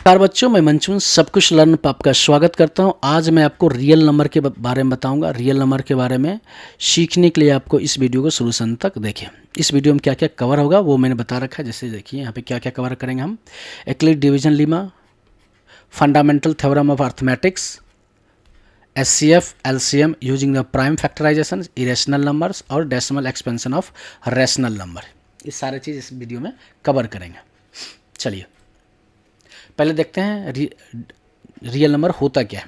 नमस्कार बच्चों, मैं मंचून सब कुछ लर्न पर आपका स्वागत करता हूं। आज मैं आपको रियल नंबर के बारे में बताऊंगा। रियल नंबर के बारे में सीखने के लिए आपको इस वीडियो को शुरू से अंत तक देखें। इस वीडियो में क्या क्या कवर होगा वो मैंने बता रखा है। जैसे देखिए यहाँ पे क्या क्या कवर करेंगे हम। Euclid division lemma, fundamental theorem of arithmetics, SCF LCM using the prime factorisation, irrational numbers और decimal expansion of rational number. ये सारे चीज़ इस वीडियो में कवर करेंगे। चलिए पहले देखते हैं रियल नंबर होता क्या है।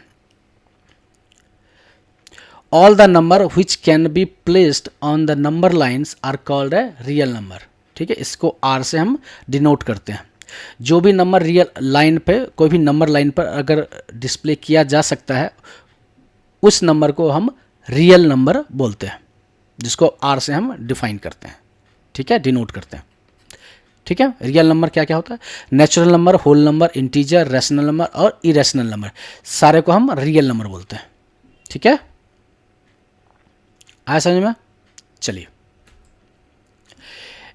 All the number which can be placed on the number lines are called a real number. ठीक है, इसको R से हम डिनोट करते हैं। जो भी नंबर रियल लाइन पे, कोई भी नंबर लाइन पर अगर डिस्प्ले किया जा सकता है, उस नंबर को हम रियल नंबर बोलते हैं, जिसको R से हम डिफाइन करते हैं। ठीक है, डिनोट करते हैं। ठीक है, रियल नंबर क्या क्या होता है? Natural number, whole number, integer, rational number और इरेशनल नंबर, सारे को हम रियल नंबर बोलते हैं। ठीक है, आया समझ में? चलिए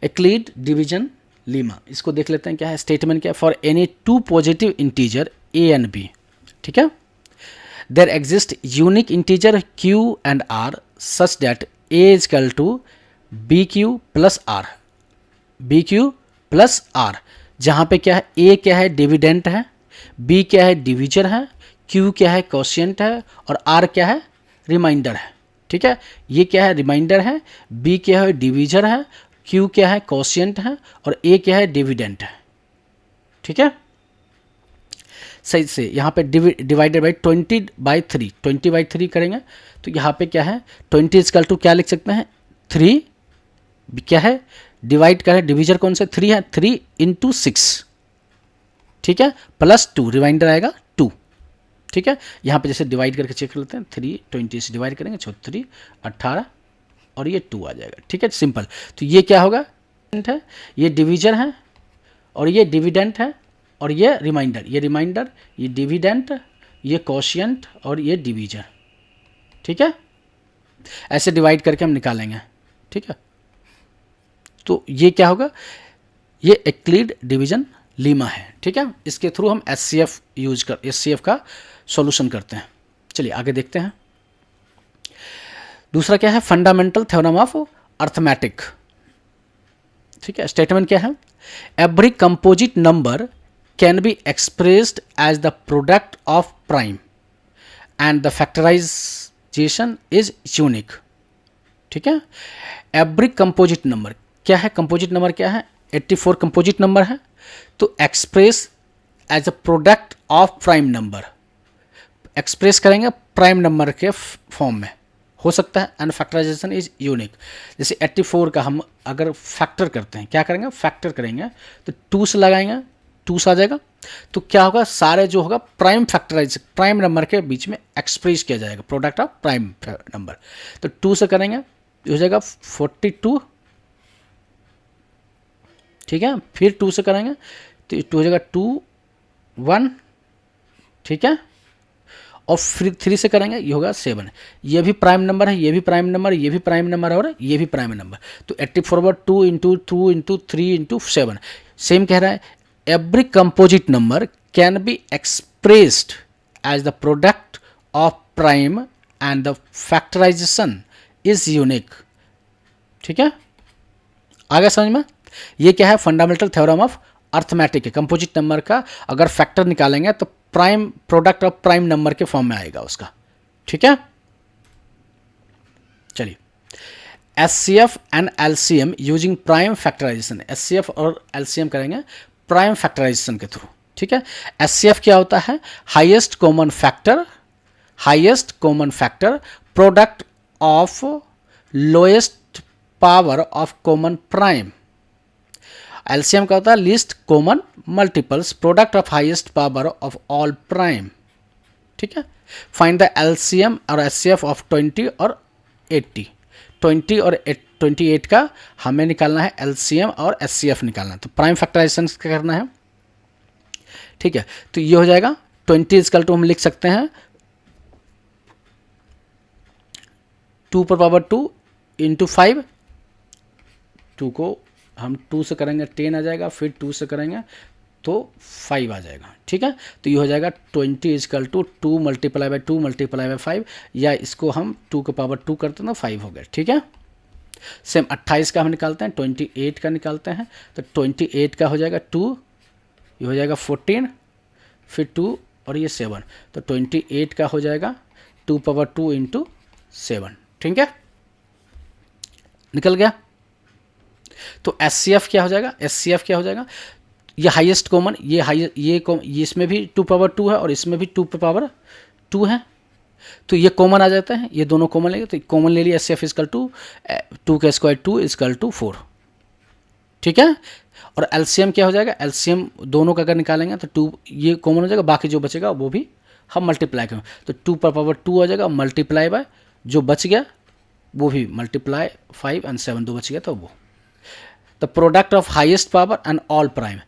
यूक्लिड डिवीजन लीमा, इसको देख लेते हैं क्या है। स्टेटमेंट क्या है? For any two positive integer a and b, ठीक है, there exist unique integer q and r such that a is equal to bq plus r, bq plus r, जहाँ पे क्या है, ए क्या है, डिविडेंट है, बी क्या है, डिविजर है, क्यू क्या है, कोशिएंट है और आर क्या है, रिमाइंडर है। ठीक है, ये क्या है, रिमाइंडर है, बी क्या है, डिविजर है, क्यू क्या है, कोशिएंट है और ए क्या है, डिविडेंट है। ठीक है, सही से यहाँ पे डिवाइडेड बाई 20/3, 20/3 करेंगे तो यहाँ पे क्या है, 20 इक्वल टू क्या लिख सकते हैं, 3 क्या है, डिवाइड करें, डिवीजर कौन से, 3 है, 3 इंटू 6, ठीक है, प्लस 2, रिमाइंडर आएगा 2। ठीक है, यहाँ पे जैसे डिवाइड करके चेक कर लेते हैं, 3 20 से डिवाइड करेंगे, 3 18 और ये 2 आ जाएगा। ठीक है, सिंपल। तो ये क्या होगा, है, ये डिवीजर है और ये डिविडेंट है और ये रिमाइंडर, ये डिविडेंट, ये कोशिएंट और ये डिवीजर। ठीक है, ऐसे डिवाइड करके हम निकालेंगे। ठीक है, तो ये क्या होगा, ये यूक्लिड डिवीजन लीमा है। ठीक है, इसके थ्रू हम SCF का सॉल्यूशन करते हैं। चलिए आगे देखते हैं। दूसरा क्या है, फंडामेंटल थ्योरम ऑफ अर्थमेटिक। ठीक है, स्टेटमेंट क्या है, every composite number can be expressed as the product of prime and the factorization is unique. ठीक है, एवरी कंपोजिट नंबर क्या है, कंपोजिट नंबर क्या है, 84 कंपोजिट नंबर है, तो express as a product of prime number, express करेंगे prime number के फॉर्म में हो सकता है, एंड फैक्टराइजेशन इज यूनिक। जैसे 84 का हम अगर फैक्टर करते हैं, क्या करेंगे, फैक्टर करेंगे तो 2 से लगाएंगे, 2 से आ जाएगा, तो क्या होगा, सारे जो होगा प्राइम नंबर के बीच में एक्सप्रेस किया जाएगा, प्रोडक्ट ऑफ प्राइम नंबर। तो 2 से करेंगे हो जाएगा 42। ठीक है, फिर 2 से करेंगे तो 2 हो जाएगा 2 1। ठीक है, और फिर 3 से करेंगे ये होगा 7। ये भी प्राइम नंबर है, ये भी प्राइम नंबर, ये भी प्राइम नंबर है और ये भी प्राइम नंबर। तो 84 2 इंटू 2 इंटू 3 इंटू 7, सेम कह रहा है, every composite number can be expressed as the product of prime and the factorization is unique. ठीक है, आगे समझ में? ये क्या है, फंडामेंटल थ्योरम ऑफ अर्थमेटिक है। कंपोजिट नंबर का अगर फैक्टर निकालेंगे तो prime, product of prime number के फॉर्म में आएगा उसका। ठीक है, चलिए SCF and LCM using prime factorization, SCF और LCM करेंगे प्राइम फैक्टराइजेशन के थ्रू। ठीक है, SCF क्या होता है, highest common factor product of lowest power of common prime. LCM का होता है least common multiples product of highest power of all prime. ठीक है, फाइंड द LCM और SCF ऑफ 20 और 80। 20 और 28 का हमें निकालना है LCM और SCF निकालना है, तो प्राइम फैक्टराइजेशन करना है। ठीक है, तो ये हो जाएगा 20 इक्वल टू हम लिख सकते हैं 2 इंटू 5, 2 को हम 2 से करेंगे 10 आ जाएगा, फिर 2 से करेंगे तो 5 आ जाएगा। ठीक है, तो ये हो जाएगा 20 is equal to 2 multiply by 2 multiply by 5, या इसको हम 2 के पावर 2 करते हैं तो 5 हो गया। ठीक है, सेम 28 का हम निकालते हैं, 28 का निकालते हैं, तो 28 का हो जाएगा 2, ये हो जाएगा 14, फिर 2 और ये 7, तो 28 का हो जाएगा 2 पावर 2 इंटू 7। ठीक है, निकल गया। तो SCF क्या हो जाएगा, SCF क्या हो जाएगा, ये हाईएस्ट कॉमन, ये इसमें भी 2 पावर 2 है और इसमें भी 2 पावर 2 है, तो ये कॉमन आ जाता है, ये दोनों कॉमन लेंगे, तो कॉमन ले लिया, SCF इजकल टू 2 का स्क्वायर 2 इजकल टू 4। ठीक है, और LCM क्या हो जाएगा, LCM दोनों का अगर निकालेंगे तो 2 ये कॉमन हो जाएगा, बाकी जो बचेगा वो भी हम मल्टीप्लाई करेंगे, तो 2 पर पावर 2 आ जाएगा, मल्टीप्लाई बाय जो बच गया वो भी मल्टीप्लाई 5 एंड 7 दो बच गया, तो वो the product of highest power and all prime,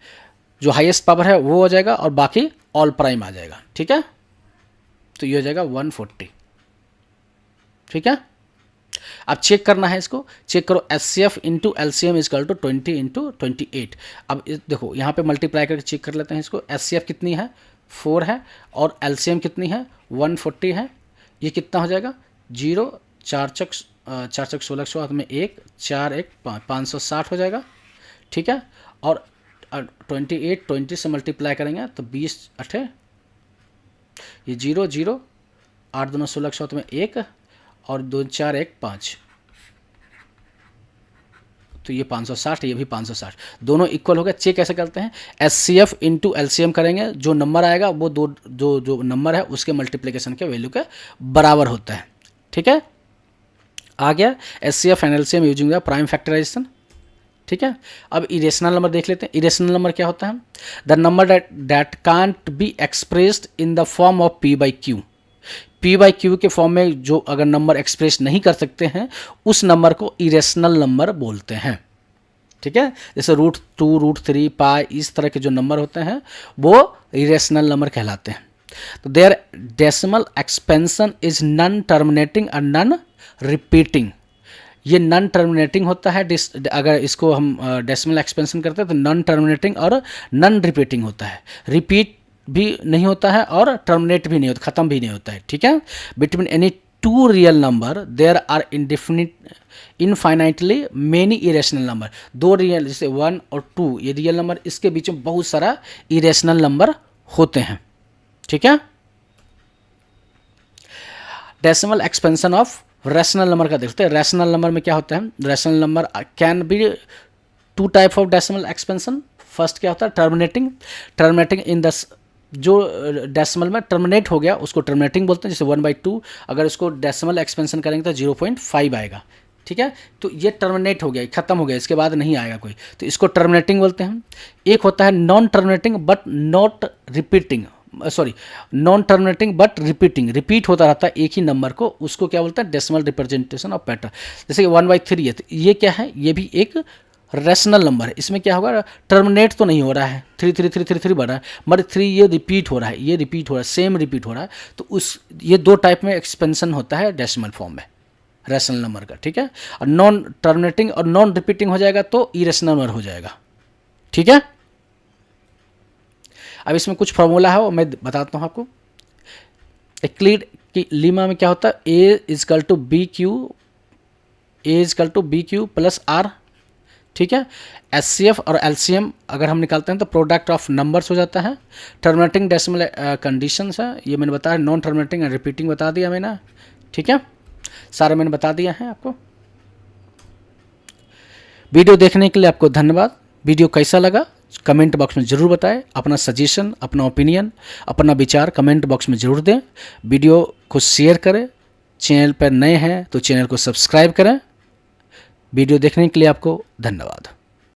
जो हाईएस्ट पावर है वो हो जाएगा और बाकी ऑल प्राइम आ जाएगा। ठीक है, तो ये हो जाएगा 140। ठीक है, अब चेक करना है, इसको चेक करो, SCF into LCM is equal to 20 into 28। अब देखो यहाँ पे मल्टीप्लाई करके चेक कर लेते हैं इसको, SCF कितनी है 4 है और LCM कितनी है 140 है, ये कितना हो जाएगा 0 4 चक 16 हाथ में 1 4 1 560 हो जाएगा। ठीक है, और 28 20 से मल्टीप्लाई करेंगे तो 20 8 ये 0 0 8 दूना 16 हाथ में 1 और 2 4 1 5, तो ये 560, ये भी 560, दोनों इक्वल हो गए। चेक कैसे करते हैं, SCF इंटू LCM करेंगे, जो नंबर आएगा वो जो नंबर है उसके मल्टीप्लिकेशन के वैल्यू के बराबर होता है। ठीक है, आ गया SCF and LCM using the prime factorization. ठीक है, अब इरेशनल नंबर देख लेते हैं। इरेशनल नंबर क्या होता है, the number that can't be expressed in the form of P/Q। P/Q के फॉर्म में जो अगर नंबर एक्सप्रेस नहीं कर सकते हैं उस नंबर को इरेशनल नंबर बोलते हैं। ठीक है, जैसे √2 √3 पाई इस तरह के जो नंबर होते हैं वो इरेशनल नंबर कहलाते हैं। तो their decimal expansion is non terminating और नॉन रिपीटिंग। ये नॉन टर्मिनेटिंग होता है, अगर इसको हम डेसिमल एक्सपेंशन करते हैं तो नॉन टर्मिनेटिंग और नॉन रिपीटिंग होता है, रिपीट भी नहीं होता है और टर्मिनेट भी नहीं होता, खत्म भी नहीं होता है। ठीक है, between any two real number there are infinitely many irrational number. दो रियल जैसे 1 और 2 ये रियल नंबर, इसके बीच में बहुत सारा इरेशनल नंबर होते हैं। ठीक है, decimal expansion of rational number का देखते हैं। रैशनल नंबर में क्या होता है, rational number can B 2 type of decimal expansion. First क्या होता है, टर्मिनेटिंग इन द, जो डेसिमल में टर्मिनेट हो गया उसको टर्मिनेटिंग बोलते हैं, जैसे 1/2 अगर इसको डेसिमल एक्सपेंशन करेंगे तो 0.5 आएगा। ठीक है, तो ये टर्मिनेट हो गया, खत्म हो गया, इसके बाद नहीं आएगा कोई, तो इसको टर्मिनेटिंग बोलते हैं। एक होता है non terminating but not repeating, non terminating but repeating, repeat होता रहता है एक ही नंबर को, उसको क्या बोलते हैं, डेसिमल रिप्रेजेंटेशन ऑफ पैटर्न। जैसे कि 1/3 है, तो ये क्या है, ये भी एक रैशनल नंबर है। इसमें क्या होगा, टर्मिनेट तो नहीं हो रहा है, 3 बढ़ रहा है, मगर 3 ये रिपीट हो रहा है, ये रिपीट हो रहा है, सेम रिपीट हो रहा है, तो उस ये 2 टाइप में एक्सपेंशन होता है डेसिमल फॉर्म में रैशनल नंबर का। ठीक है, और नॉन टर्मिनेटिंग और नॉन रिपीटिंग हो जाएगा तो इरेशनल नंबर हो जाएगा। ठीक है, अब इसमें कुछ फॉर्मूला है वो मैं बताता हूँ आपको। यूक्लिड की लीमा में क्या होता है, A is equal to B Q plus R। ठीक है, SCF और LCM अगर हम निकालते हैं तो प्रोडक्ट ऑफ नंबर्स हो जाता है। टर्मिनेटिंग डेसिमल कंडीशंस है, ये मैंने बताया, नॉन टर्मिनेटिंग एंड रिपीटिंग बता दिया मैंने। ठीक है, सारे मैंने बता दिया है आपको। वीडियो देखने के लिए आपको धन्यवाद। वीडियो कैसा लगा कमेंट बॉक्स में ज़रूर बताएं, अपना सजेशन, अपना ओपिनियन, अपना विचार कमेंट बॉक्स में ज़रूर दें। वीडियो को शेयर करें, चैनल पर नए हैं तो चैनल को सब्सक्राइब करें। वीडियो देखने के लिए आपको धन्यवाद।